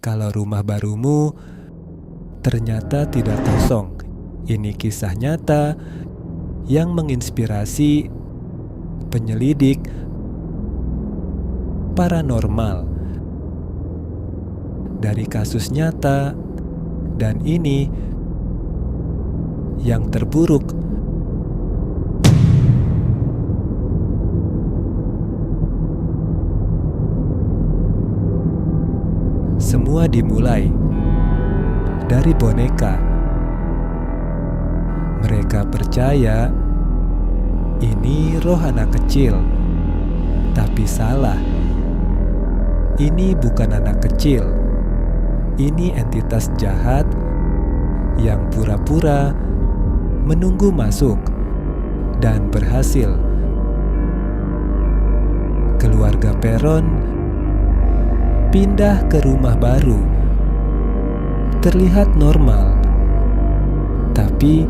kalau rumah barumu ternyata tidak kosong. Ini kisah nyata yang menginspirasi penyelidik paranormal dari kasus nyata, dan ini yang terburuk. Semua dimulai dari boneka. Mereka percaya ini roh anak kecil, tapi salah. Ini bukan anak kecil. Ini entitas jahat yang pura-pura menunggu masuk dan berhasil. Keluarga Peron pindah ke rumah baru. Terlihat normal, tapi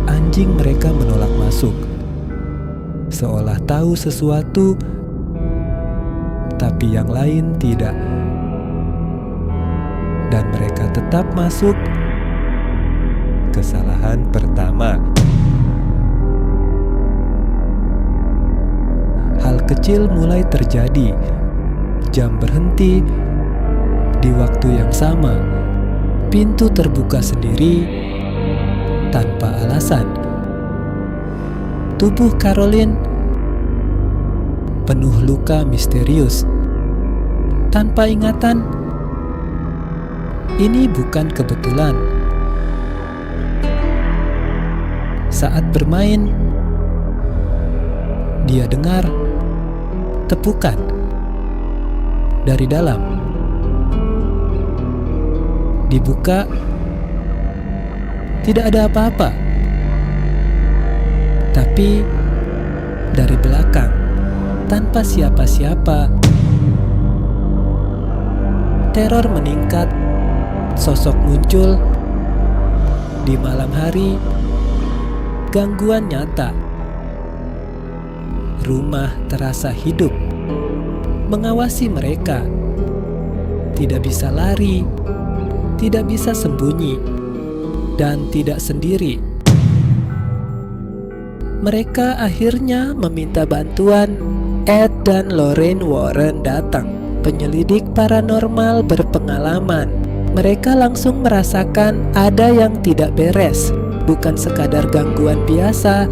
anjing mereka menolak masuk, seolah tahu sesuatu, tapi yang lain tidak. Dan mereka tetap masuk. Kesalahan pertama. Hal kecil mulai terjadi. Jam berhenti di waktu yang sama. Pintu terbuka sendiri tanpa alasan. Tubuh Caroline penuh luka misterius, tanpa ingatan. Ini bukan kebetulan. Saat bermain, dia dengar tepukan dari dalam. Dibuka, tidak ada apa-apa. Tapi dari belakang, tanpa siapa-siapa, teror meningkat. Sosok muncul di malam hari. Gangguan nyata. Rumah terasa hidup, mengawasi mereka. Tidak bisa lari, tidak bisa sembunyi, dan tidak sendiri. Mereka akhirnya meminta bantuan. Ed dan Lorraine Warren datang, penyelidik paranormal berpengalaman. Mereka langsung merasakan ada yang tidak beres. Bukan sekadar gangguan biasa,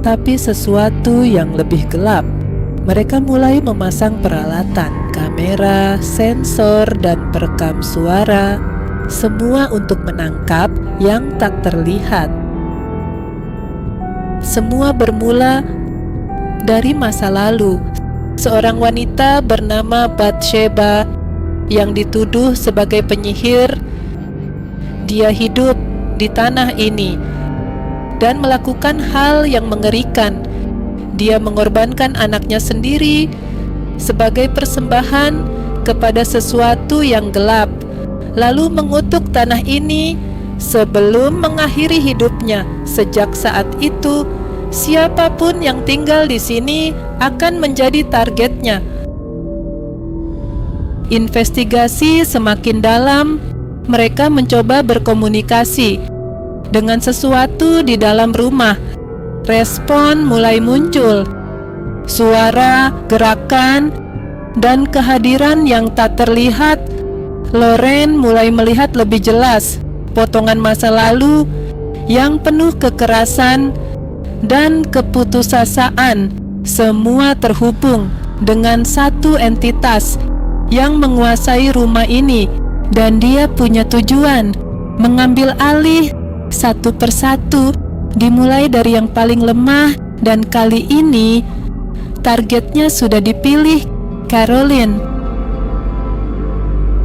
tapi sesuatu yang lebih gelap. Mereka mulai memasang peralatan, kamera, sensor, dan perekam suara. Semua untuk menangkap yang tak terlihat. Semua bermula dari masa lalu. Seorang wanita bernama Bathsheba yang dituduh sebagai penyihir. Dia hidup di tanah ini dan melakukan hal yang mengerikan. Dia mengorbankan anaknya sendiri sebagai persembahan kepada sesuatu yang gelap, lalu mengutuk tanah ini sebelum mengakhiri hidupnya. Sejak saat itu, siapapun yang tinggal di sini akan menjadi targetnya. Investigasi semakin dalam. Mereka mencoba berkomunikasi dengan sesuatu di dalam rumah. Respon mulai muncul. Suara, gerakan, dan kehadiran yang tak terlihat. Lorraine mulai melihat lebih jelas potongan masa lalu yang penuh kekerasan dan keputusasaan. Semua terhubung dengan satu entitas yang menguasai rumah ini, dan dia punya tujuan mengambil alih satu persatu, dimulai dari yang paling lemah, dan kali ini targetnya sudah dipilih, Caroline.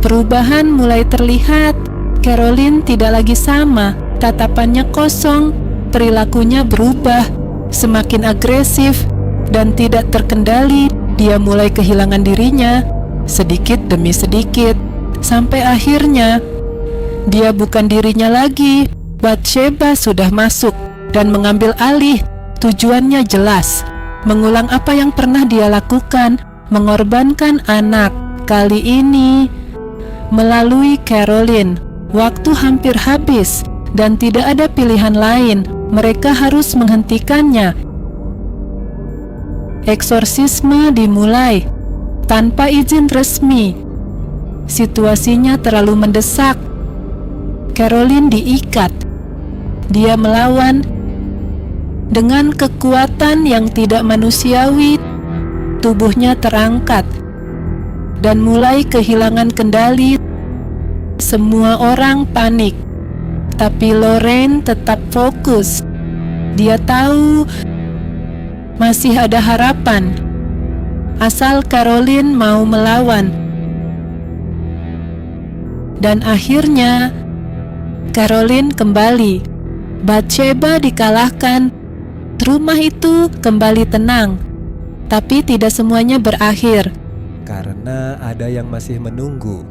Perubahan mulai terlihat. Caroline tidak lagi sama, tatapannya kosong, perilakunya berubah, semakin agresif dan tidak terkendali. Dia mulai kehilangan dirinya sedikit demi sedikit, sampai akhirnya dia bukan dirinya lagi. Bathsheba sudah masuk dan mengambil alih. Tujuannya jelas, mengulang apa yang pernah dia lakukan, mengorbankan anak. Kali ini melalui Caroline. Waktu hampir habis dan tidak ada pilihan lain. Mereka harus menghentikannya. Eksorsisme dimulai tanpa izin resmi. Situasinya terlalu mendesak. Caroline diikat. Dia melawan dengan kekuatan yang tidak manusiawi. Tubuhnya terangkat dan mulai kehilangan kendali. Semua orang panik, tapi Lorraine tetap fokus. Dia tahu masih ada harapan, asal Caroline mau melawan. Dan akhirnya Caroline kembali. Bathsheba dikalahkan. Rumah itu kembali tenang, tapi tidak semuanya berakhir. Karena ada yang masih menunggu.